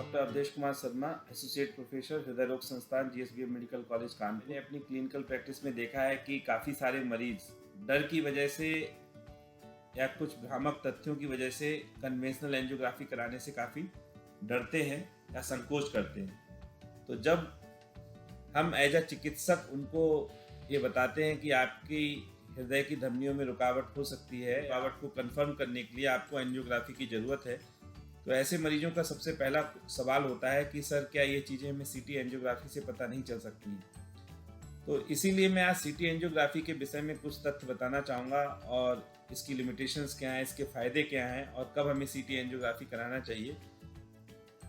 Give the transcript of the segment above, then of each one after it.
Doctor Avdhesh Kumar Sharma, associate professor, हृदय रोग संस्थान, जीएसबीएम मेडिकल कॉलेज कानपुर। मैंने अपनी क्लिनिकल प्रैक्टिस में देखा है कि काफ़ी सारे मरीज डर की वजह से या कुछ भ्रामक तथ्यों की वजह से कन्वेंशनल एंजियोग्राफी कराने से काफ़ी डरते हैं या संकोच करते हैं। तो जब हम एज अ चिकित्सक उनको ये बताते हैं कि आपकी हृदय की धमनियों में रुकावट हो सकती है, रुकावट को कंफर्म करने के लिए आपको एंजियोग्राफी की ज़रूरत है, तो ऐसे मरीजों का सबसे पहला सवाल होता है कि सर क्या ये चीज़ें हमें सीटी एंजियोग्राफी से पता नहीं चल सकती हैं। तो इसीलिए मैं आज सीटी एंजियोग्राफी के विषय में कुछ तथ्य बताना चाहूँगा और इसकी लिमिटेशंस क्या हैं, इसके फ़ायदे क्या हैं और कब हमें सीटी एंजियोग्राफी कराना चाहिए।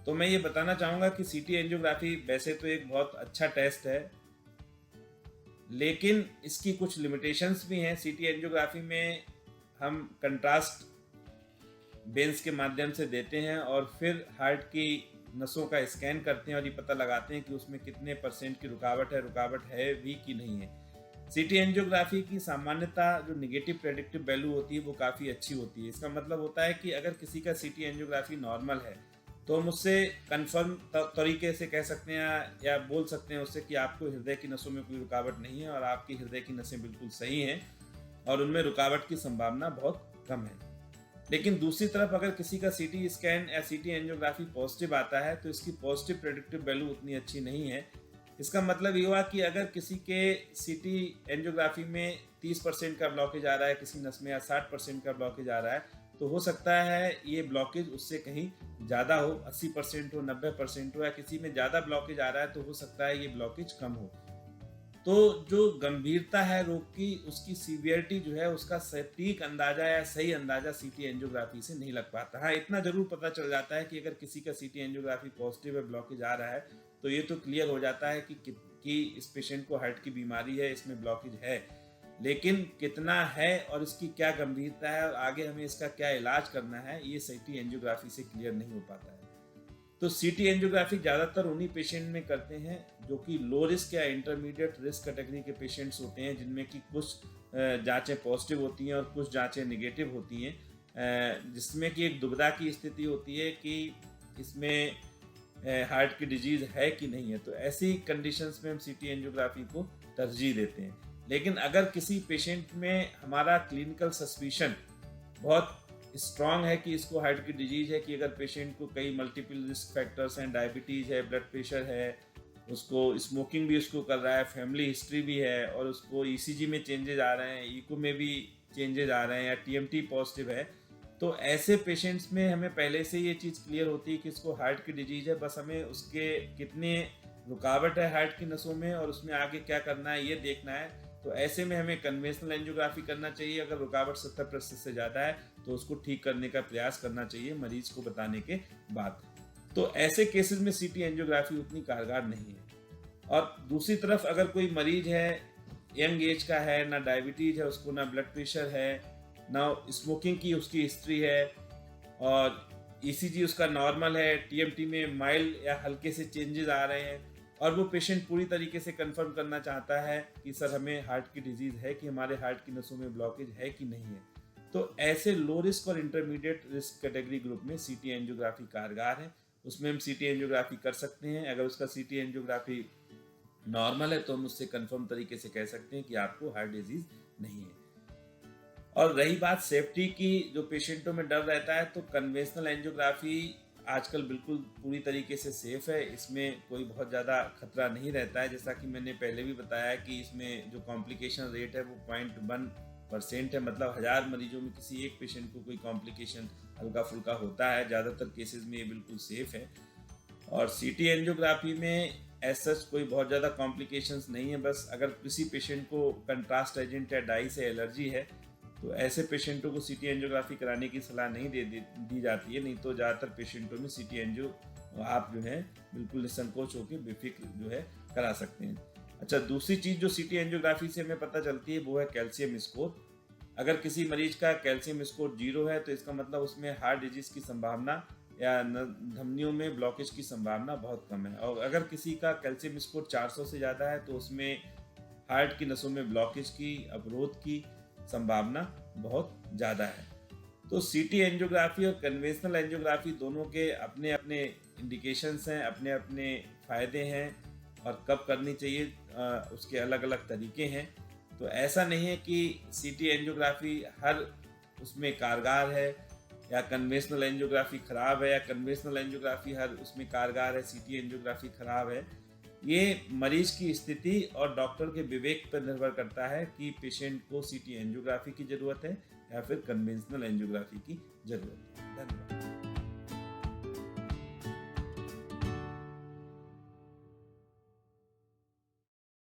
तो मैं ये बताना चाहूँगा कि सीटी एंजियोग्राफी वैसे तो एक बहुत अच्छा टेस्ट है, लेकिन इसकी कुछ लिमिटेशंस भी हैं। सीटी एंजियोग्राफी में हम कंट्रास्ट बेंस के माध्यम से देते हैं और फिर हार्ट की नसों का स्कैन करते हैं और ये पता लगाते हैं कि उसमें कितने % की रुकावट है भी कि नहीं है। सीटी एंजियोग्राफी की सामान्यता जो नेगेटिव प्रेडिक्टिव वैल्यू होती है वो काफ़ी अच्छी होती है। इसका मतलब होता है कि अगर किसी का सीटी एंजियोग्राफी नॉर्मल है तो हम उससे कंफर्म तरीके से कह सकते हैं या बोल सकते हैं उससे कि आपको हृदय की नसों में कोई रुकावट नहीं है और आपकी हृदय की नसें बिल्कुल सही हैं और उनमें रुकावट की संभावना बहुत कम है। लेकिन दूसरी तरफ अगर किसी का सीटी स्कैन या सीटी एंजियोग्राफी पॉजिटिव आता है तो इसकी पॉजिटिव प्रेडिक्टिव वैल्यू उतनी अच्छी नहीं है। इसका मतलब ये हुआ कि अगर किसी के सीटी एंजियोग्राफी में 30% का ब्लॉकेज आ रहा है किसी नस में या 60% का ब्लॉकेज आ रहा है तो हो सकता है ये ब्लॉकेज उससे कहीं ज़्यादा हो, 80% हो, 90% हो, या किसी में ज़्यादा ब्लॉकेज आ रहा है तो हो सकता है ये ब्लॉकेज कम हो। तो जो गंभीरता है रोग की, उसकी सीवियरिटी जो है उसका सटीक अंदाजा या सही अंदाजा सीटी एंजियोग्राफी से नहीं लग पाता। हाँ, इतना जरूर पता चल जाता है कि अगर किसी का सीटी एंजियोग्राफी पॉजिटिव है, ब्लॉकेज आ रहा है, तो ये तो क्लियर हो जाता है कि इस पेशेंट को हार्ट की बीमारी है, इसमें ब्लॉकेज है। लेकिन कितना है और इसकी क्या गंभीरता है और आगे हमें इसका क्या इलाज करना है, ये सीटी एंजियोग्राफी से क्लियर नहीं हो पाता है। तो सीटी एंजियोग्राफी ज़्यादातर उन्हीं पेशेंट में करते हैं जो कि लो रिस्क या इंटरमीडिएट रिस्क कैटेगरी के पेशेंट्स होते हैं, जिनमें कि कुछ जांचें पॉजिटिव होती हैं और कुछ जांचें नेगेटिव होती हैं, जिसमें कि एक दुविधा की स्थिति होती है कि इसमें हार्ट की डिजीज़ है कि नहीं है। तो ऐसी कंडीशंस में हम सीटी एंजियोग्राफी को तरजीह देते हैं। लेकिन अगर किसी पेशेंट में हमारा क्लिनिकल सस्पिशन बहुत स्ट्रांग है कि इसको हार्ट की डिजीज है, कि अगर पेशेंट को कई मल्टीपल रिस्क फैक्टर्स हैं, डायबिटीज़ है, ब्लड प्रेशर है, उसको स्मोकिंग भी उसको कर रहा है, फैमिली हिस्ट्री भी है और उसको ईसीजी में चेंजेज आ रहे हैं, ईको में भी चेंजेज आ रहे हैं या टीएमटी पॉजिटिव है, तो ऐसे पेशेंट्स में हमें पहले से ये चीज़ क्लियर होती है कि इसको हार्ट की डिजीज है। बस हमें उसके कितने रुकावट है हार्ट की नसों में और उसमें आगे क्या करना है ये देखना है। तो ऐसे में हमें कन्वेंशनल एंजियोग्राफी करना चाहिए। अगर रुकावट 70% से ज़्यादा है तो उसको ठीक करने का प्रयास करना चाहिए मरीज को बताने के बाद। तो ऐसे केसेस में सीटी एंजियोग्राफी उतनी कारगर नहीं है। और दूसरी तरफ अगर कोई मरीज है, यंग एज का है, ना डायबिटीज़ है उसको, ना ब्लड प्रेशर है, ना स्मोकिंग की उसकी हिस्ट्री है और ईसीजी उसका नॉर्मल है, टीएमटी में माइल्ड या हल्के से चेंजेस आ रहे हैं और वो पेशेंट पूरी तरीके से कंफर्म करना चाहता है कि सर हमें हार्ट की डिजीज़ है, कि हमारे हार्ट की नसों में ब्लॉकेज है कि नहीं है, तो ऐसे लो रिस्क और इंटरमीडिएट रिस्क कैटेगरी ग्रुप में सीटी एंजियोग्राफी कारगर है। उसमें हम सीटी एंजियोग्राफी कर सकते हैं। अगर उसका सीटी एंजियोग्राफी नॉर्मल है तो हम उससे कंफर्म तरीके से कह सकते हैं कि आपको हार्ट डिजीज़ नहीं है। और रही बात सेफ्टी की, जो पेशेंटों में डर रहता है, तो कन्वेंशनल एंजियोग्राफी आजकल बिल्कुल पूरी तरीके से सेफ है। इसमें कोई बहुत ज़्यादा खतरा नहीं रहता है। जैसा कि मैंने पहले भी बताया कि इसमें जो कॉम्प्लिकेशन रेट है वो 0.1% है। मतलब 1000 मरीजों में किसी एक पेशेंट को कोई कॉम्प्लिकेशन हल्का फुल्का होता है। ज़्यादातर केसेस में ये बिल्कुल सेफ है। और सीटी एंजियोग्राफी में एज सच कोई बहुत ज़्यादा कॉम्प्लिकेशंस नहीं है। बस अगर किसी पेशेंट को कंट्रास्ट एजेंट या डाई से एलर्जी है तो ऐसे पेशेंटों को सीटी एंजियोग्राफी कराने की सलाह नहीं दी जाती है। नहीं तो ज़्यादातर पेशेंटों में सीटी एंजियो आप जो है बिल्कुल निसंकोच होकर बेफिक्र जो है करा सकते हैं। अच्छा, दूसरी चीज़ जो सीटी एंजियोग्राफी से हमें पता चलती है वो है कैल्शियम स्कोर। अगर किसी मरीज का कैल्शियम स्कोर 0 है तो इसका मतलब उसमें हार्ट डिजीज़ की संभावना या धमनियों में ब्लॉकेज की संभावना बहुत कम है। और अगर किसी का कैल्शियम स्कोर 400 से ज़्यादा है तो उसमें हार्ट की नसों में ब्लॉकेज की, अवरोध की संभावना बहुत ज़्यादा है। तो सीटी एंजियोग्राफी और कन्वेंशनल एंजियोग्राफी दोनों के अपने अपने इंडिकेशंस हैं, अपने अपने फ़ायदे हैं और कब करनी चाहिए उसके अलग अलग तरीके हैं। तो ऐसा नहीं है कि सीटी एंजियोग्राफी हर उसमें कारगर है या कन्वेंशनल एंजियोग्राफी खराब है या कन्वेंशनल एंजियोग्राफी हर उसमें कारगर है, सीटी एंजियोग्राफी खराब है। ये मरीज की स्थिति और डॉक्टर के विवेक पर निर्भर करता है कि पेशेंट को सीटी एंजियोग्राफी की ज़रूरत है या फिर कन्वेंशनल एंजियोग्राफी की ज़रूरत है। धन्यवाद।